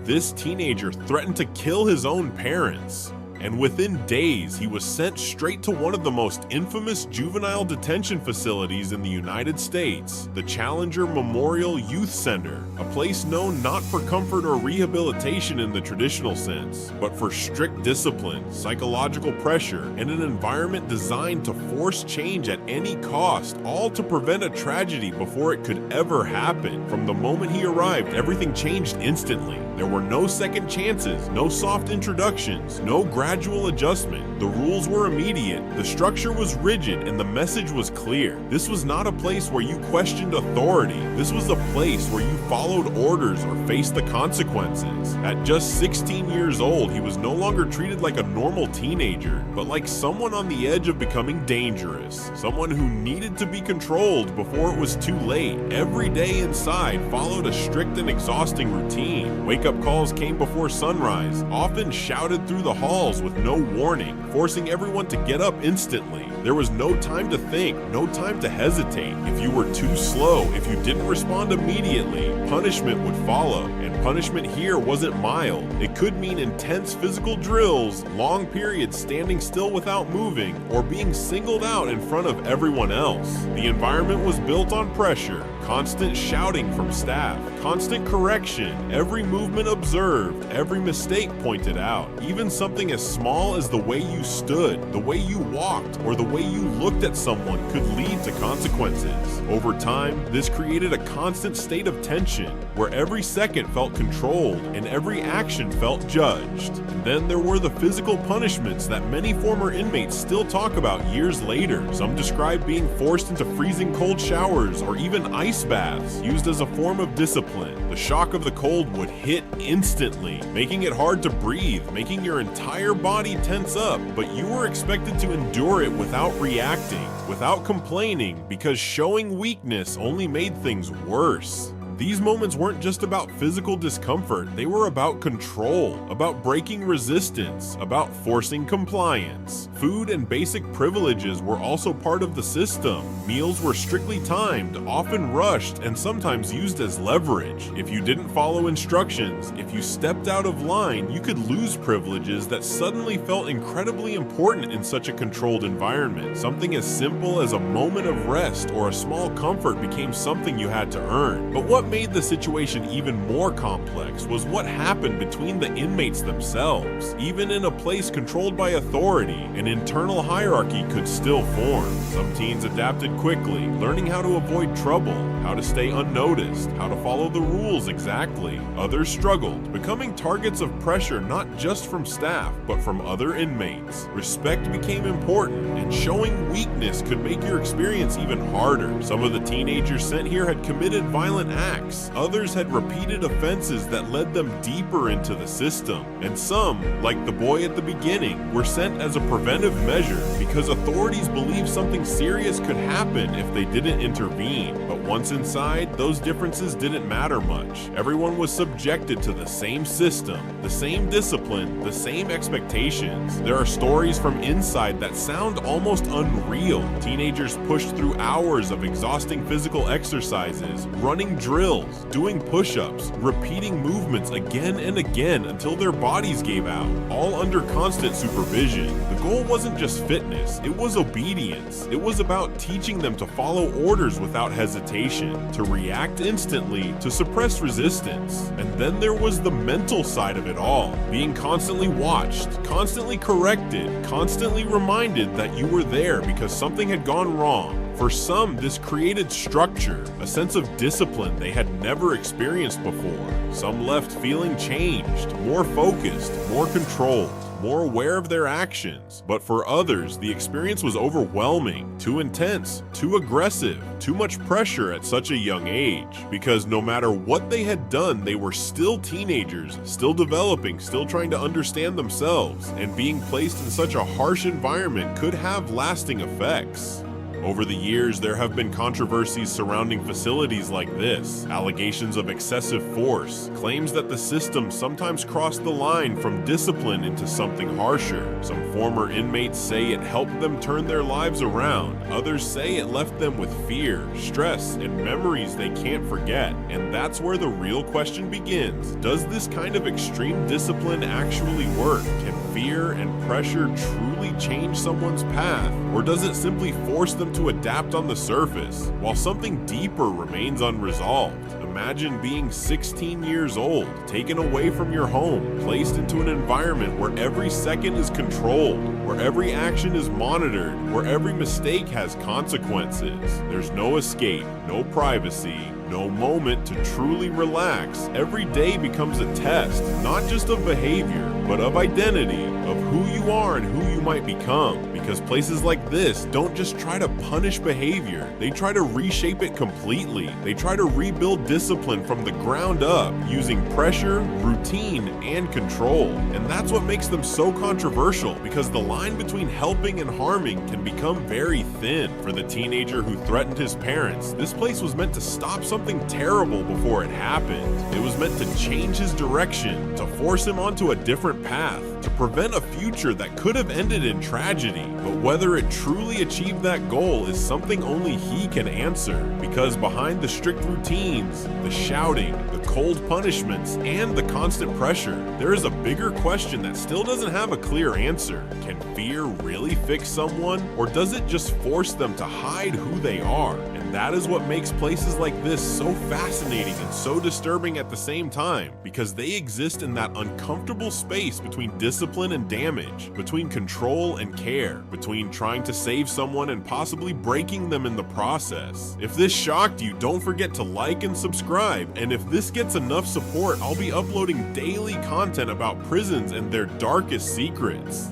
this teenager threatened to kill his own parents. And within days, he was sent straight to one of the most infamous juvenile detention facilities in the United States, the Challenger Memorial Youth Center, a place known not for comfort or rehabilitation in the traditional sense, but for strict discipline, psychological pressure, and an environment designed to force change at any cost, all to prevent a tragedy before it could ever happen. From the moment he arrived, everything changed instantly. There were no second chances, no soft introductions, no gradual adjustment. The rules were immediate, the structure was rigid, and the message was clear. This was not a place where you questioned authority. This was a place where you followed orders or faced the consequences. At just 16 years old, he was no longer treated like a normal teenager, but like someone on the edge of becoming dangerous, someone who needed to be controlled before it was too late. Every day inside followed a strict and exhausting routine. Wake-up calls came before sunrise, often shouted through the halls with no warning, forcing everyone to get up instantly. There was no time to think, no time to hesitate. If you were too slow, if you didn't respond immediately, punishment would follow. And punishment here wasn't mild. It could mean intense physical drills, long periods standing still without moving, or being singled out in front of everyone else. The environment was built on pressure, constant shouting from staff, constant correction, every movement observed, every mistake pointed out. Even something as small as the way you stood, the way you walked, or the way you looked at someone could lead to consequences. Over time, this created a constant state of tension, where every second felt controlled and every action felt judged. And then there were the physical punishments that many former inmates still talk about years later. Some describe being forced into freezing cold showers or even ice baths, used as a form of discipline. The shock of the cold would hit instantly, making it hard to breathe, making your entire body tense up, but you were expected to endure it without reacting, without complaining, because showing weakness only made things worse. These moments weren't just about physical discomfort, they were about control, about breaking resistance, about forcing compliance. Food and basic privileges were also part of the system. Meals were strictly timed, often rushed, and sometimes used as leverage. If you didn't follow instructions, if you stepped out of line, you could lose privileges that suddenly felt incredibly important in such a controlled environment. Something as simple as a moment of rest or a small comfort became something you had to earn. But what made the situation even more complex was what happened between the inmates themselves. Even in a place controlled by authority, an internal hierarchy could still form. Some teens adapted quickly, learning how to avoid trouble, how to stay unnoticed, how to follow the rules exactly. Others struggled, becoming targets of pressure not just from staff, but from other inmates. Respect became important, and showing weakness could make your experience even harder. Some of the teenagers sent here had committed violent acts. Others had repeated offenses that led them deeper into the system. And some, like the boy at the beginning, were sent as a preventive measure because authorities believed something serious could happen if they didn't intervene. But once inside, those differences didn't matter much. Everyone was subjected to the same system, the same discipline, the same expectations. There are stories from inside that sound almost unreal. Teenagers pushed through hours of exhausting physical exercises, running drills, doing push-ups, repeating movements again and again until their bodies gave out, all under constant supervision. The goal wasn't just fitness, it was obedience. It was about teaching them to follow orders without hesitation, to react instantly, to suppress resistance. And then there was the mental side of it all, being constantly watched, constantly corrected, constantly reminded that you were there because something had gone wrong. For some, this created structure, a sense of discipline they had never experienced before. Some left feeling changed, more focused, more controlled, more aware of their actions. But for others, the experience was overwhelming, too intense, too aggressive, too much pressure at such a young age. Because no matter what they had done, they were still teenagers, still developing, still trying to understand themselves, and being placed in such a harsh environment could have lasting effects. Over the years, there have been controversies surrounding facilities like this, allegations of excessive force, claims that the system sometimes crossed the line from discipline into something harsher. Some former inmates say it helped them turn their lives around. Others say it left them with fear, stress, and memories they can't forget. And that's where the real question begins. Does this kind of extreme discipline actually work? Can fear and pressure truly change someone's path? Or does it simply force them to adapt on the surface, while something deeper remains unresolved? Imagine being 16 years old, taken away from your home, placed into an environment where every second is controlled, where every action is monitored, where every mistake has consequences. There's no escape, no privacy, no moment to truly relax. Every day becomes a test, not just of behavior, but of identity, of who you are and who you might become. Because places like this don't just try to punish behavior, they try to reshape it completely. They try to rebuild discipline from the ground up, using pressure, routine, and control. And that's what makes them so controversial, because the line between helping and harming can become very thin. For the teenager who threatened his parents, this place was meant to stop something terrible before it happened. It was meant to change his direction, to force him onto a different path, to prevent a future that could have ended in tragedy. But whether it truly achieved that goal is something only he can answer, because behind the strict routines, the shouting, the cold punishments, and the constant pressure, there is a bigger question that still doesn't have a clear answer. Can fear really fix someone, or does it just force them to hide who they are? And that is what makes places like this so fascinating and so disturbing at the same time, because they exist in that uncomfortable space between discipline and damage, between control and care, between trying to save someone and possibly breaking them in the process. If this shocked you, don't forget to like and subscribe, and if this gets enough support, I'll be uploading daily content about prisons and their darkest secrets.